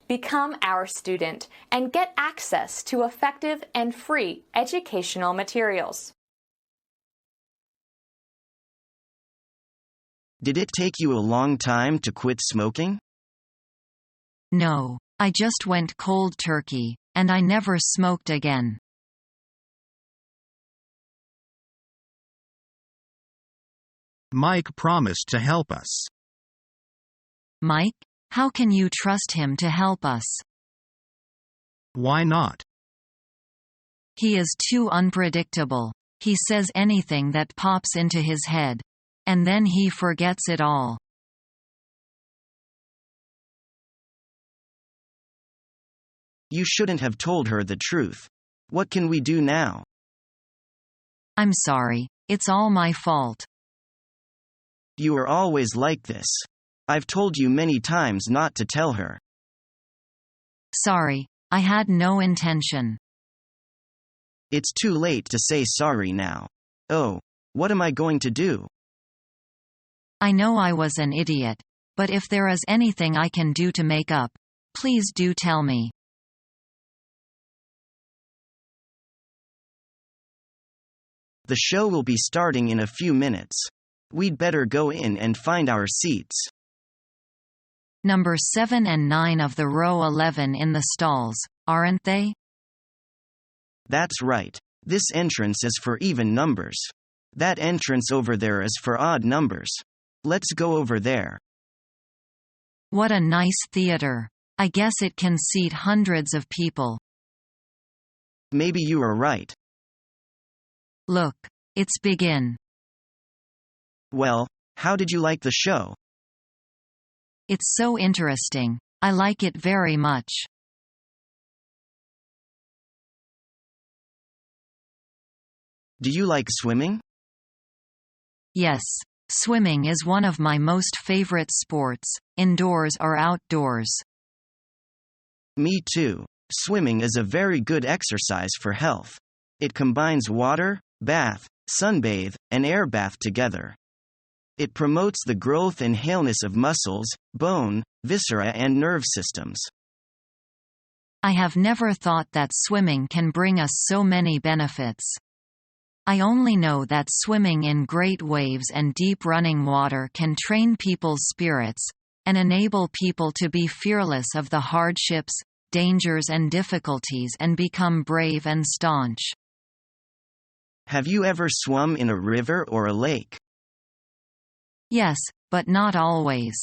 Become our student and get access to effective and free educational materials. Did it take you a long time to quit smoking? No, I just went cold turkey, and I never smoked again. Mike promised to help us. Mike? How can you trust him to help us? Why not? He is too unpredictable. He says anything that pops into his head. And then he forgets it all. You shouldn't have told her the truth. What can we do now? I'm sorry, it's all my fault. You are always like this. I've told you many times not to tell her. Sorry, I had no intention. It's too late to say sorry now. Oh, what am I going to do? I know I was an idiot, but if there is anything I can do to make up, please do tell me. The show will be starting in a few minutes. We'd better go in and find our seats. Number 7 and 9 of the row 11 in the stalls, aren't they? That's right. This entrance is for even numbers. That entrance over there is for odd numbers. Let's go over there. What a nice theater. I guess it can seat hundreds of people. Maybe you are right. Look, it's begin. Well, how did you like the show? It's so interesting. I like it very much. Do you like swimming? Yes, swimming is one of my most favorite sports, indoors or outdoors. Me too. Swimming is a very good exercise for health. It combines water, bath, sunbathe, and air bath together. It promotes the growth and healness of muscles, bone, viscera and nerve systems. I have never thought that swimming can bring us so many benefits. I only know that swimming in great waves and deep running water can train people's spirits, and enable people to be fearless of the hardships, dangers and difficulties and become brave and staunch. Have you ever swum in a river or a lake? Yes, but not always.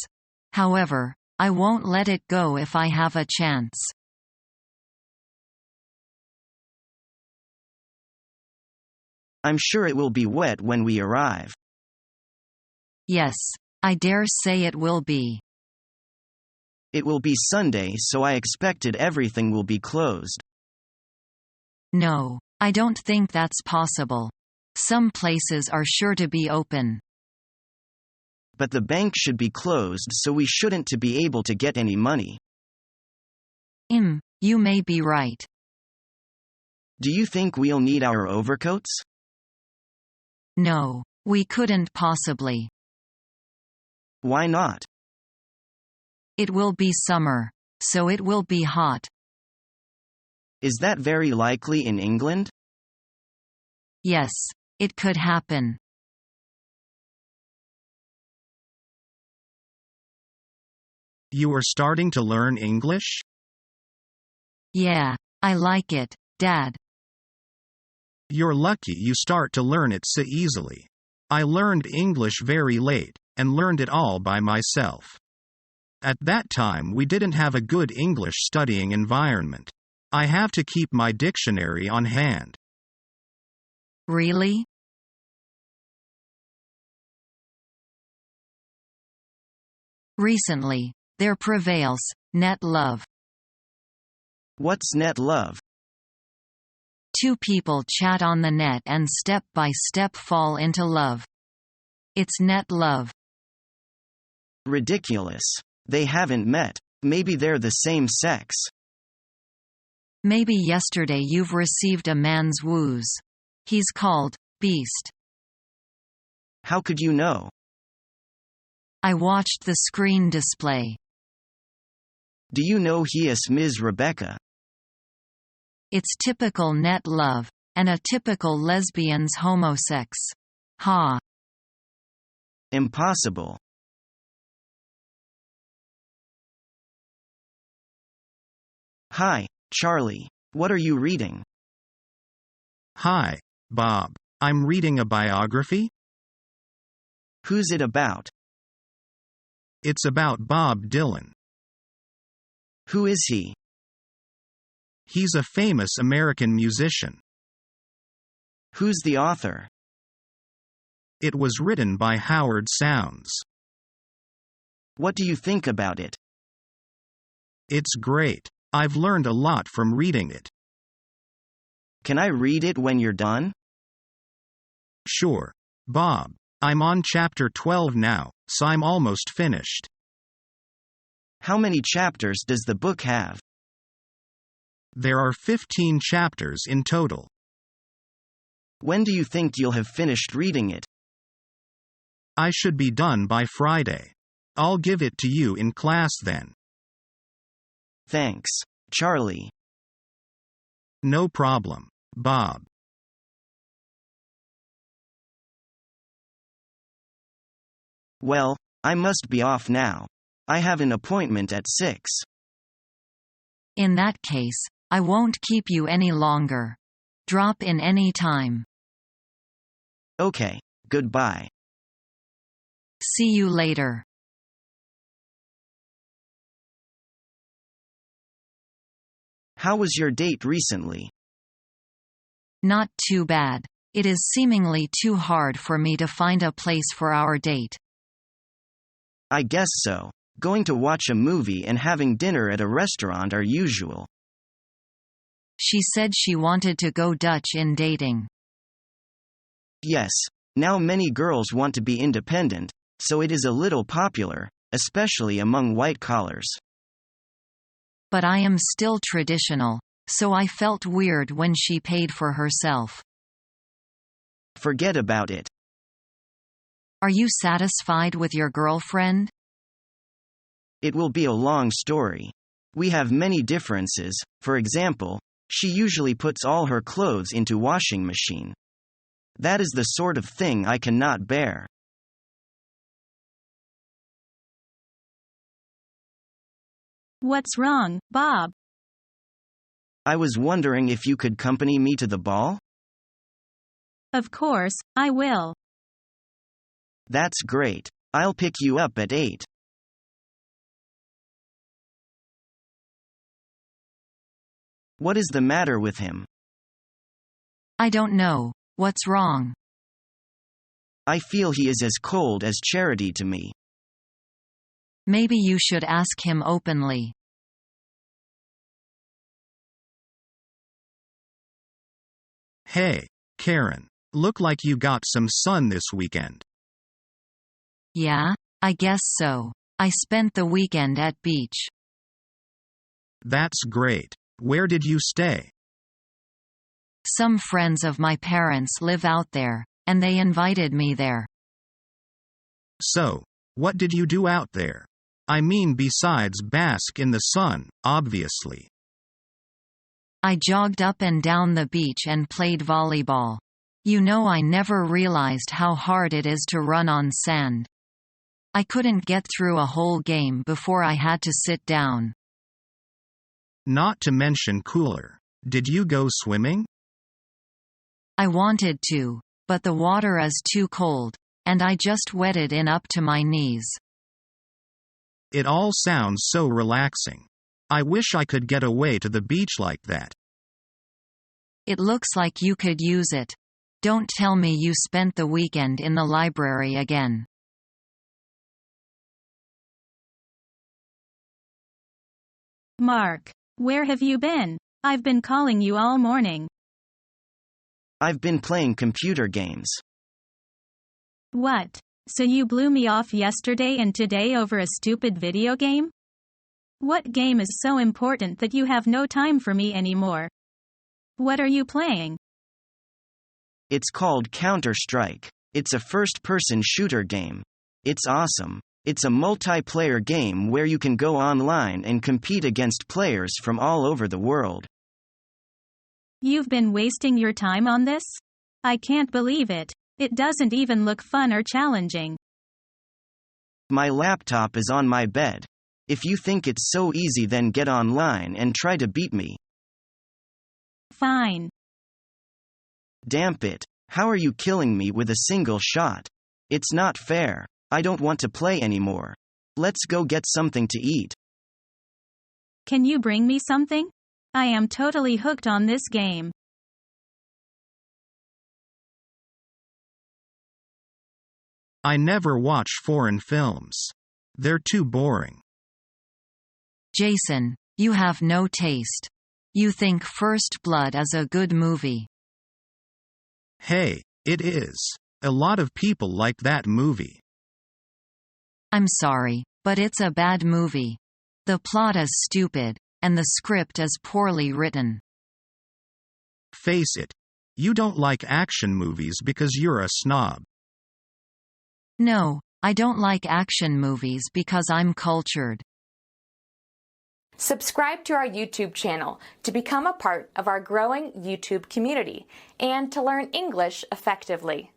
However, I won't let it go if I have a chance. I'm sure it will be wet when we arrive. Yes, I dare say it will be. It will be Sunday, so I expected everything will be closed. No, I don't think that's possible. Some places are sure to be open. But the bank should be closed, so we shouldn't to be able to get any money. You may be right. Do you think we'll need our overcoats? No, we couldn't possibly. Why not? It will be summer, so it will be hot. Is that very likely in England? Yes, it could happen. You are starting to learn English? Yeah, I like it, Dad. You're lucky you start to learn it so easily. I learned English very late, and learned it all by myself. At that time we didn't have a good English studying environment. I have to keep my dictionary on hand. Really? Recently, there prevails net love. What's net love? Two people chat on the net and step by step fall into love. It's net love. Ridiculous. They haven't met. Maybe they're the same sex. Maybe yesterday you've received a man's woos. He's called Beast. How could you know? I watched the screen display. Do you know he is Ms. Rebecca? It's typical net love, and a typical lesbian's homosex. Ha. Impossible. Hi, Charlie. What are you reading? Hi, Bob. I'm reading a biography. Who's it about? It's about Bob Dylan. Who is he? He's a famous American musician. Who's the author? It was written by Howard Sounds. What do you think about it? It's great. I've learned a lot from reading it. Can I read it when you're done? Sure, Bob. I'm on chapter 12 now, so I'm almost finished. How many chapters does the book have? There are 15 chapters in total. When do you think you'll have finished reading it? I should be done by Friday. I'll give it to you in class then. Thanks, Charlie. No problem, Bob. Well, I must be off now. I have an appointment at 6. In that case, I won't keep you any longer. Drop in any time. Okay, goodbye. See you later. How was your date recently? Not too bad. It is seemingly too hard for me to find a place for our date. I guess so. Going to watch a movie and having dinner at a restaurant are usual. She said she wanted to go Dutch in dating. Yes, now many girls want to be independent, so it is a little popular, especially among white collars. But I am still traditional, so I felt weird when she paid for herself. Forget about it. Are you satisfied with your girlfriend? It will be a long story. We have many differences. For example, she usually puts all her clothes into washing machine. That is the sort of thing I cannot bear. What's wrong, Bob? I was wondering if you could accompany me to the ball? Of course, I will. That's great. I'll pick you up at 8. What is the matter with him? I don't know. What's wrong? I feel he is as cold as Charity to me. Maybe you should ask him openly. Hey, Karen. Look like you got some sun this weekend. Yeah, I guess so. I spent the weekend at beach. That's great. Where did you stay? Some friends of my parents live out there, and they invited me there. So, what did you do out there? I mean, besides bask in the sun, obviously. I jogged up and down the beach and played volleyball. You know, I never realized how hard it is to run on sand. I couldn't get through a whole game before I had to sit down. Not to mention cooler. Did you go swimming? I wanted to, but the water is too cold, and I just waded in up to my knees. It all sounds so relaxing. I wish I could get away to the beach like that. It looks like you could use it. Don't tell me you spent the weekend in the library again. Mark, where have you been? I've been calling you all morning. I've been playing computer games. What? So you blew me off yesterday and today over a stupid video game? What game is so important that you have no time for me anymore? What are you playing? It's called Counter-Strike. It's a first-person shooter game. It's awesome. It's a multiplayer game where you can go online and compete against players from all over the world. You've been wasting your time on this? I can't believe it. It doesn't even look fun or challenging. My laptop is on my bed. If you think it's so easy, then get online and try to beat me. Fine. Damn it. How are you killing me with a single shot? It's not fair. I don't want to play anymore. Let's go get something to eat. Can you bring me something? I am totally hooked on this game. I never watch foreign films. They're too boring. Jason, you have no taste. You think First Blood is a good movie. Hey, it is. A lot of people like that movie. I'm sorry, but it's a bad movie. The plot is stupid, and the script is poorly written. Face it. You don't like action movies because you're a snob. No, I don't like action movies because I'm cultured. Subscribe to our YouTube channel to become a part of our growing YouTube community and to learn English effectively.